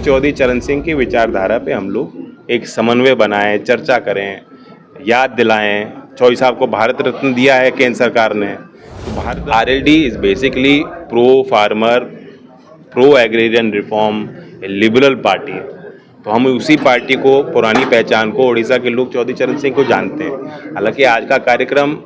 चौधरी चरण सिंह की विचारधारा पे हम लोग एक समन्वय बनाएं, चर्चा करें, याद दिलाएं। चौधरी साहब को भारत रत्न दिया है केंद्र सरकार ने। तो Bharat RLD is basically pro farmer, pro agrarian reform, liberal party. तो हम उसी पार्टी को, पुरानी पहचान को, उड़ीसा के लोग चौधरी चरण सिंह को जानते हैं। हालांकि आज का कार्यक्रम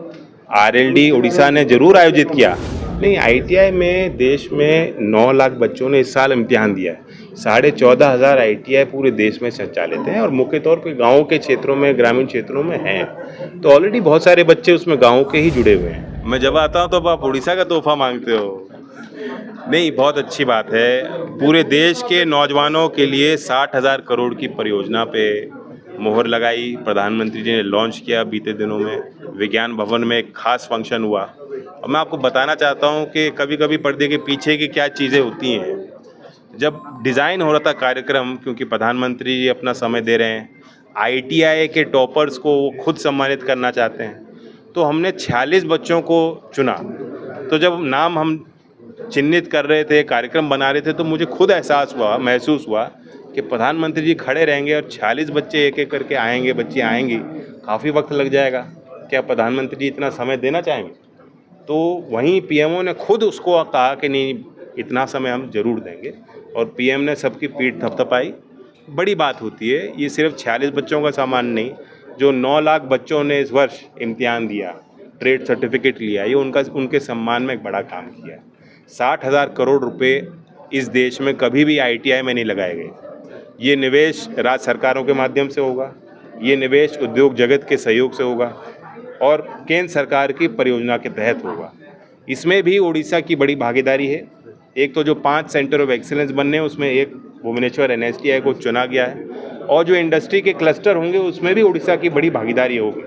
आरएलडी उड़ीसा ने जरूर आयोजित किया। नहीं, आईटीआई में देश में 9 लाख बच्चों ने इस साल इम्तिहान दिया है। 14,500 आईटीआई पूरे देश में संचालित हैं और मुख्य तौर पर गाँव के क्षेत्रों में, ग्रामीण क्षेत्रों में हैं। तो ऑलरेडी बहुत सारे बच्चे उसमें गाँव के ही जुड़े हुए हैं। मैं जब आता हूँ तो आप उड़ीसा का तोहफा मांगते हो। नहीं, बहुत अच्छी बात है। पूरे देश के नौजवानों के लिए 60,000 करोड़ की परियोजना पे मोहर लगाई। प्रधानमंत्री जी ने लॉन्च किया बीते दिनों में। विज्ञान भवन में एक खास फंक्शन हुआ और मैं आपको बताना चाहता हूँ कि कभी कभी पर्दे के पीछे की क्या चीज़ें होती हैं। जब डिज़ाइन हो रहा था कार्यक्रम, क्योंकि प्रधानमंत्री जी अपना समय दे रहे हैं, आईटीआई के टॉपर्स को वो खुद सम्मानित करना चाहते हैं, तो हमने 46 बच्चों को चुना। तो जब नाम हम चिन्हित कर रहे थे, कार्यक्रम बना रहे थे, तो मुझे खुद महसूस हुआ कि प्रधानमंत्री जी खड़े रहेंगे और 46 बच्चे एक एक करके आएंगे, बच्चे आएंगी, काफ़ी वक्त लग जाएगा। क्या प्रधानमंत्री जी इतना समय देना चाहेंगे? तो वहीं पीएमओ ने खुद उसको कहा कि नहीं, इतना समय हम जरूर देंगे, और पीएम ने सबकी पीठ थपथपाई। बड़ी बात होती है, ये सिर्फ 46 बच्चों का सामान नहीं, जो 9 लाख बच्चों ने इस वर्ष इम्तिहान दिया, ट्रेड सर्टिफिकेट लिया, ये उनके सम्मान में एक बड़ा काम किया है। 60,000 करोड़ रुपए इस देश में कभी भी आईटीआई में नहीं लगाए गए। ये निवेश राज्य सरकारों के माध्यम से होगा, ये निवेश उद्योग जगत के सहयोग से होगा और केंद्र सरकार की परियोजना के तहत होगा। इसमें भी उड़ीसा की बड़ी भागीदारी है। एक तो जो 5 सेंटर ऑफ एक्सीलेंस बनने हैं, उसमें एक भुवनेश्वर एनएसटीआई को चुना गया है, और जो इंडस्ट्री के क्लस्टर होंगे उसमें भी उड़ीसा की बड़ी भागीदारी होगी,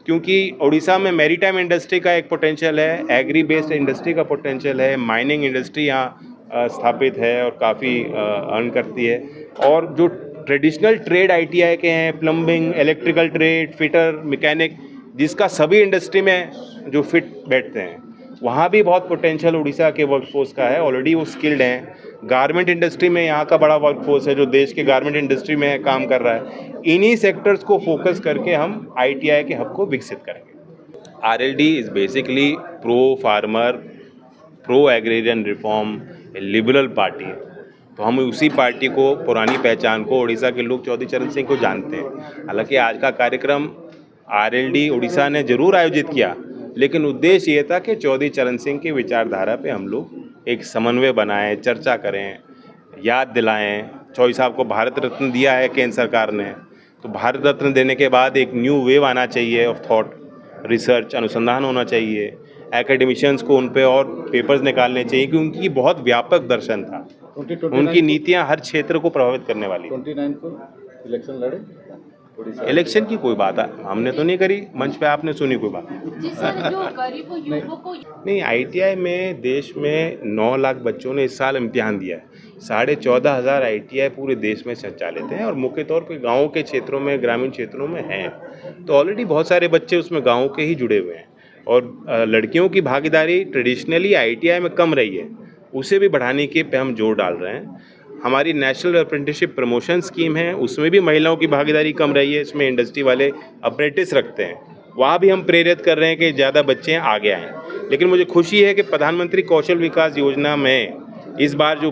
क्योंकि उड़ीसा में मैरीटाइम इंडस्ट्री का एक पोटेंशियल है, एग्री बेस्ड इंडस्ट्री का पोटेंशियल है, माइनिंग इंडस्ट्री यहाँ स्थापित है और काफ़ी अर्न करती है। और जो ट्रेडिशनल ट्रेड आईटीआई के हैं, plumbing, electrical trade, fitter, mechanic, जिसका सभी इंडस्ट्री में जो फिट बैठते हैं, वहाँ भी बहुत पोटेंशियल उड़ीसा के वर्कफोर्स का है। ऑलरेडी वो स्किल्ड हैं। गारमेंट इंडस्ट्री में यहाँ का बड़ा वर्कफोर्स है जो देश के गारमेंट इंडस्ट्री में काम कर रहा है। इन्हीं सेक्टर्स को फोकस करके हम आईटीआई के हब को विकसित करेंगे। RLD is basically pro farmer, pro agrarian reform, liberal party. तो हम उसी पार्टी को, पुरानी पहचान को, उड़ीसा के लोग चौधरी चरण सिंह को जानते हैं। हालांकि आज का कार्यक्रम आरएलडी उड़ीसा ने जरूर आयोजित किया, लेकिन उद्देश्य ये था कि चौधरी चरण सिंह की विचारधारा पे हम लोग एक समन्वय बनाएं, चर्चा करें, याद दिलाएं। चौधरी साहब को भारत रत्न दिया है केंद्र सरकार ने, तो भारत रत्न देने के बाद एक न्यू वेव आना चाहिए ऑफ थॉट, रिसर्च, अनुसंधान होना चाहिए। एकेडमिशियंस को उन पे और पेपर्स निकालने चाहिए, क्योंकि उनकी बहुत व्यापक दर्शन था। उनकी नीतियां हर क्षेत्र को प्रभावित करने वाली। 29 को इलेक्शन लड़े। इलेक्शन की कोई बात हमने तो नहीं करी, मंच पे आपने सुनी कोई बात? नहीं, आईटीआई में देश में 9 लाख बच्चों ने इस साल इम्तिहान दिया है। 14,500 आईटीआई पूरे देश में संचालित हैं और मुख्य तौर पे गाँव के क्षेत्रों में, ग्रामीण क्षेत्रों में हैं। तो ऑलरेडी बहुत सारे बच्चे उसमें गाँव के ही जुड़े हुए हैं। और लड़कियों की भागीदारी ट्रेडिशनली आईटीआई में कम रही है, उसे भी बढ़ाने के पे हम जोर डाल रहे हैं। हमारी नेशनल अप्रेंटिसशिप प्रमोशन स्कीम है, उसमें भी महिलाओं की भागीदारी कम रही है। इसमें इंडस्ट्री वाले अप्रेंटिस रखते हैं, वहाँ भी हम प्रेरित कर रहे हैं कि ज़्यादा बच्चे आगे आएँ। लेकिन मुझे खुशी है कि प्रधानमंत्री कौशल विकास योजना में इस बार जो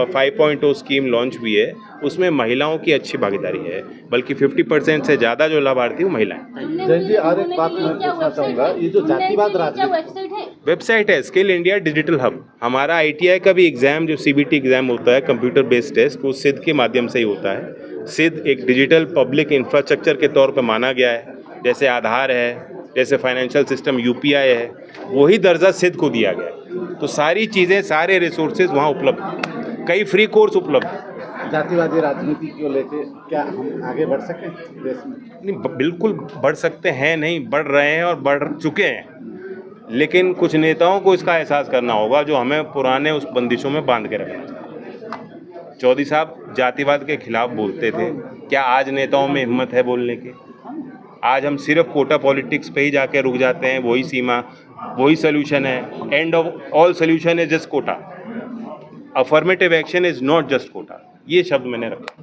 5.0 स्कीम लॉन्च हुई है, उसमें महिलाओं की अच्छी भागीदारी है, बल्कि 50% से ज़्यादा जो लाभार्थी वो महिलाएं। जैन जी, और एक बात मैं पूछना चाहूँगा, ये जो जातिवाद राजनीति वेबसाइट है स्किल इंडिया डिजिटल हब। हमारा आईटीआई का भी एग्ज़ाम, जो सीबीटी एग्ज़ाम होता है, कंप्यूटर बेस्ड टेस्ट, वो सिद्ध के माध्यम से ही होता है। सिद्ध एक डिजिटल पब्लिक इंफ्रास्ट्रक्चर के तौर पर माना गया है। जैसे आधार है, जैसे फाइनेंशियल सिस्टम यूपीआई है, वही दर्जा सिद्ध को दिया गया है। तो सारी चीज़ें, सारे रिसोर्सेज वहाँ उपलब्ध, कई फ्री कोर्स उपलब्ध। जातिवादी राजनीति को लेके क्या हम आगे बढ़ सकें देश में? नहीं, बिल्कुल बढ़ सकते हैं, नहीं बढ़ रहे हैं और बढ़ चुके हैं। लेकिन कुछ नेताओं को इसका एहसास करना होगा जो हमें पुराने उस बंदिशों में बांध के रखना। चौधरी साहब जातिवाद के खिलाफ बोलते थे, क्या आज नेताओं में हिम्मत है बोलने की? आज हम सिर्फ कोटा पॉलिटिक्स पे ही जाके रुक जाते हैं, वही सीमा, वही सोल्यूशन है। End of all solution is just quota. Affirmative action is not just quota. ये शब्द मैंने रखा।